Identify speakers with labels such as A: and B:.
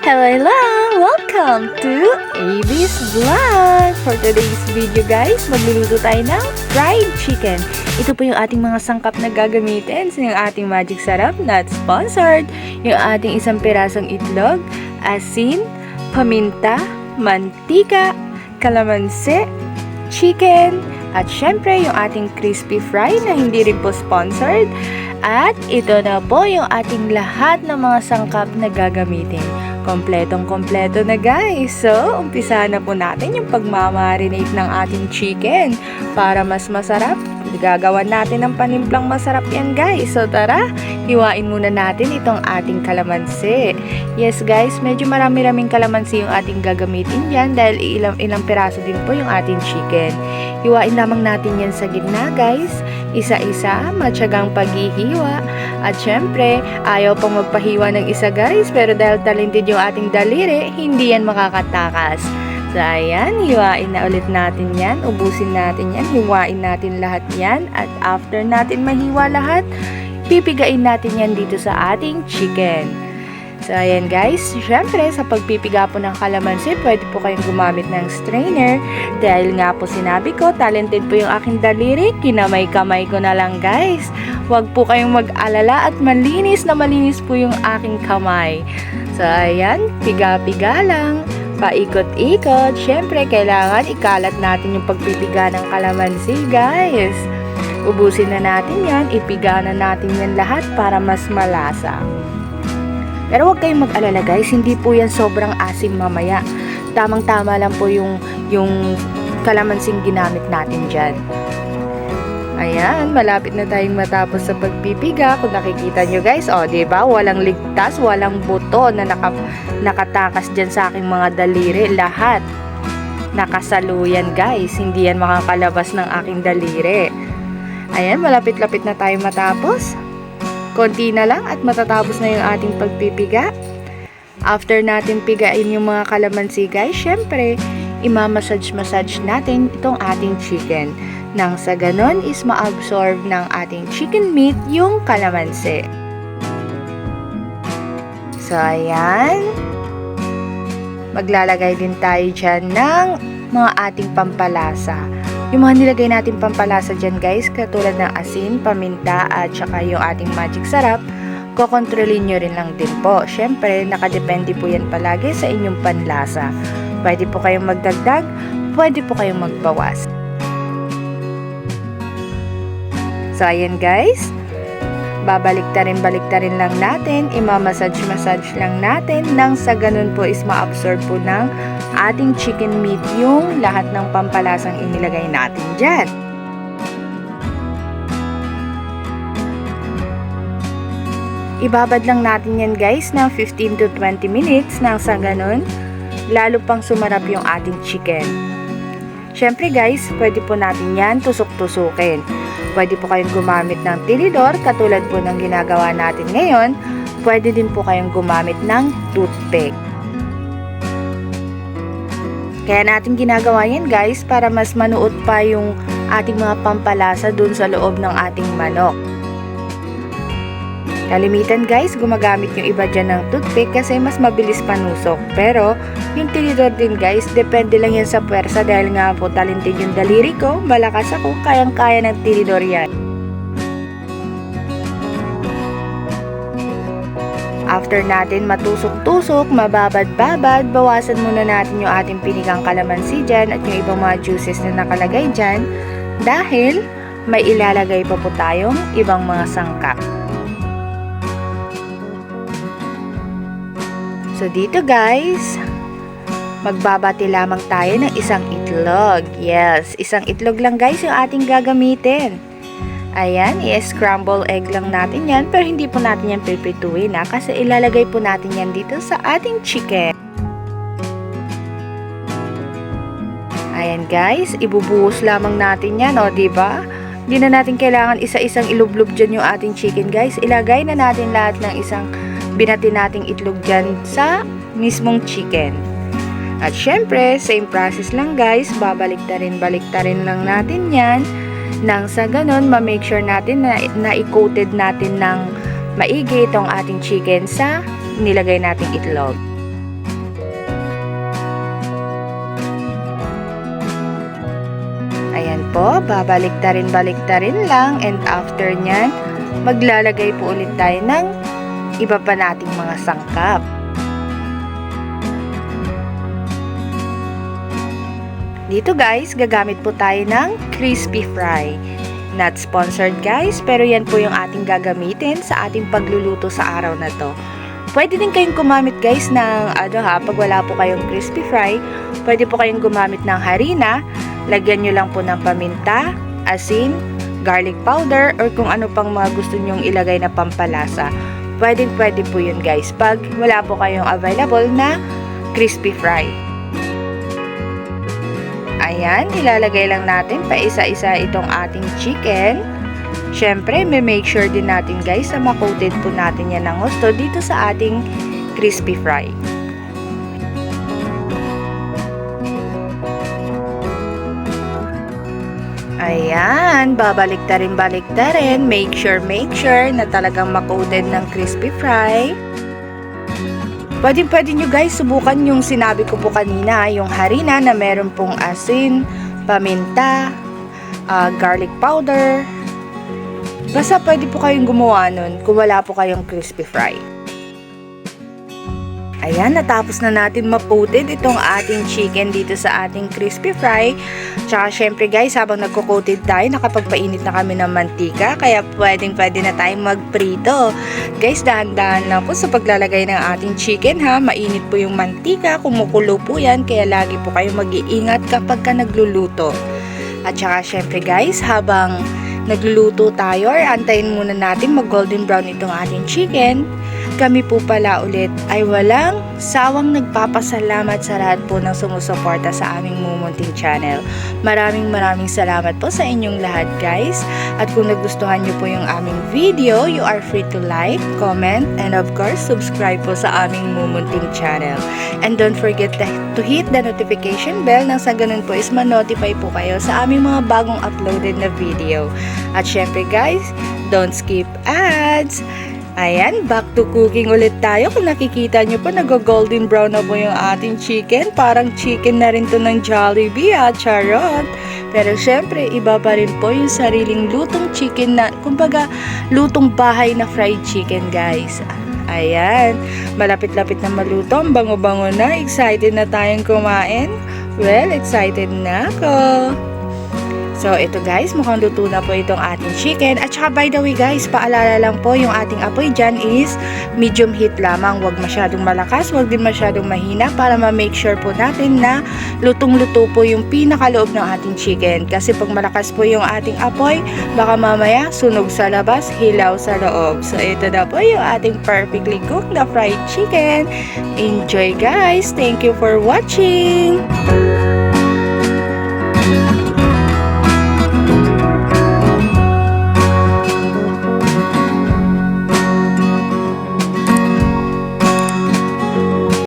A: Hello, hello! Welcome to AB's Vlog! For today's video guys, magluluto tayo ng fried chicken. Ito po yung ating mga sangkap na gagamitin sa yung ating magic sarap, not sponsored. Yung ating isang pirasong itlog, asin, paminta, mantika, kalamansi, chicken, at syempre yung ating crispy fry na hindi rin po sponsored. At ito na po yung ating lahat ng mga sangkap na gagamitin. Kompletong-kompleto na guys. So, umpisa na po natin yung pagmamarinate ng ating chicken para mas masarap. Gagawan natin ng panimplang masarap yan guys. So, tara, hiwain muna natin itong ating kalamansi. Yes guys, medyo marami-raming kalamansi yung ating gagamitin dyan dahil ilang piraso din po yung ating chicken. Hiwain lamang natin yan sa gitna guys. Isa-isa, matyagang paghihiwa. At syempre, ayaw pang magpahiwa ng isa guys, pero dahil talented yung ating daliri, hindi yan makakatakas. So ayan, hiwain na ulit natin yan, ubusin natin yan, hiwain natin lahat yan. At after natin mahiwa lahat, pipigain natin yan dito sa ating chicken. So ayan guys, syempre sa pagpipiga po ng kalamansi, pwede po kayong gumamit ng strainer. Dahil nga po sinabi ko, talented po yung aking daliri, kinamay-kamay ko na lang guys. Huwag po kayong mag-alala at malinis na malinis po yung aking kamay. So ayan, piga-piga lang, paikot-ikot. Syempre kailangan ikalat natin yung pagpipiga ng kalamansi guys. Ubusin na natin yan, ipiga na natin yan lahat para mas malasa. Pero huwag kayong mag-alala guys, hindi po yan sobrang asim mamaya. Tamang-tama lang po yung kalamansing ginamit natin dyan. Ayan, malapit na tayong matapos sa pagpipiga. Kung nakikita nyo guys, diba? Walang ligtas, walang buto na nakatakas dyan sa aking mga daliri. Lahat nakasaluyan guys, hindi yan makakalabas ng aking daliri. Ayan, malapit-lapit na tayong matapos. Konti na lang at matatapos na yung ating pagpipiga. After natin pigain yung mga kalamansi guys, syempre, imamassage-massage natin itong ating chicken. Nang sa ganon is ma-absorb ng ating chicken meat yung kalamansi. So, ayan. Maglalagay din tayo dyan ng mga ating pampalasa. Yung mga nilagay natin pampalasa dyan guys, katulad ng asin, paminta, at saka yung ating magic sarap, kokontrolin nyo rin lang din po. Syempre, nakadepende po yan palagi sa inyong panlasa. Pwede po kayong magdagdag, pwede po kayong magbawas. So, ayan guys, baliktarin lang natin, imamassage-massage lang natin, nang sa ganun po is ma-absorb po ng ating chicken meat yung lahat ng pampalasang inilagay natin dyan. Ibabad lang natin yan guys ng 15 to 20 minutes nang sa ganun, lalo pang sumarap yung ating chicken. Syempre guys, pwede po natin yan tusok-tusukin. Pwede po kayong gumamit ng tinidor katulad po ng ginagawa natin ngayon. Pwede din po kayong gumamit ng toothpick. Kaya natin ginagawa yan guys para mas manuot pa yung ating mga pampalasa dun sa loob ng ating manok. Kalimitan guys, gumagamit yung iba dyan ng toothpick kasi mas mabilis panusok. Pero yung tinidor din guys, depende lang yan sa puwersa dahil nga po talented yung daliri ko, malakas ako, kayang-kaya ng tinidor yan. After natin matusok-tusok, mababad-babad, bawasan muna natin yung ating pinigang kalamansi dyan at yung ibang mga juices na nakalagay dyan dahil may ilalagay pa po tayong ibang mga sangkap. So dito guys, magbabati lamang tayo ng isang itlog. Yes, isang itlog lang guys yung ating gagamitin. Ayan, i-scramble egg lang natin yan, pero hindi po natin yan pipituin kasi ilalagay po natin yan dito sa ating chicken. Ayan guys, ibubuhos lamang natin yan, diba? Hindi na natin kailangan isa-isang ilublob dyan yung ating chicken guys. Ilagay na natin lahat ng isang binati nating itlog dyan sa mismong chicken. At syempre, same process lang guys, baliktarin lang natin yan. Nang sa ganon, ma-make sure natin na i-coated natin ng maigi itong ating chicken sa nilagay nating itlog. po, babaliktarin lang, and after nyan, maglalagay po ulit tayo ng iba pa nating mga sangkap. Dito guys, gagamit po tayo ng crispy fry. Not sponsored guys, pero yan po yung ating gagamitin sa ating pagluluto sa araw na to. Pwede din kayong gumamit guys ng pag wala po kayong crispy fry, pwede po kayong gumamit ng harina. Lagyan nyo lang po ng paminta, asin, garlic powder, or kung ano pang mga gusto nyong ilagay na pampalasa. Pwede po yun guys pag wala po kayong available na crispy fry. Ayan, ilalagay lang natin pa isa-isa itong ating chicken. Syempre, may make sure din natin guys na makoated po natin yan ng gusto dito sa ating crispy fry. Ayan, babaliktarin. Make sure na talagang makoated ng crispy fry. Pwede nyo guys subukan yung sinabi ko po kanina, yung harina na meron pong asin, paminta, garlic powder. Basta pwede po kayong gumawa nun kung wala po kayong crispy fry. Ayan, natapos na natin maputed itong ating chicken dito sa ating crispy fry. Tsaka syempre guys, habang nagko-coated tayo, nakapagpainit na kami ng mantika, kaya pwede na tayong magprito. Guys, dahan-dahan lang po sa paglalagay ng ating chicken ha. Mainit po yung mantika, kumukulo po yan, kaya lagi po kayo mag-iingat kapag ka nagluluto. At saka syempre guys, habang nagluluto tayo or antayin muna natin mag golden brown itong ating chicken, kami po pala ulit ay walang sawang nagpapasalamat sa lahat po ng sumusuporta sa aming Mumunting channel. Maraming salamat po sa inyong lahat guys. At kung nagustuhan nyo po yung aming video, you are free to like, comment, and of course subscribe po sa aming Mumunting channel. And don't forget to hit the notification bell nang sa ganun po is ma-notify po kayo sa aming mga bagong uploaded na video. At syempre guys, don't skip ads. Ayan, back to cooking ulit tayo. Kung nakikita nyo po, nag-golden brown na po yung ating chicken. Parang chicken na rin to ng Jollibee, charot. Pero syempre, iba pa rin po yung sariling lutong chicken na, kumbaga, lutong bahay na fried chicken, guys. Ayan, malapit-lapit na maluto. Bango-bango na. Excited na tayong kumain? Well, excited na ako. So, ito guys, mukhang luto na po itong ating chicken. At saka by the way guys, paalala lang po, yung ating apoy dyan is medium heat lamang. Huwag masyadong malakas, huwag din masyadong mahina para ma-make sure po natin na lutong-luto po yung pinakaloob ng ating chicken. Kasi pag malakas po yung ating apoy, baka mamaya sunog sa labas, hilaw sa loob. So, ito na po yung ating perfectly cooked na fried chicken. Enjoy guys! Thank you for watching!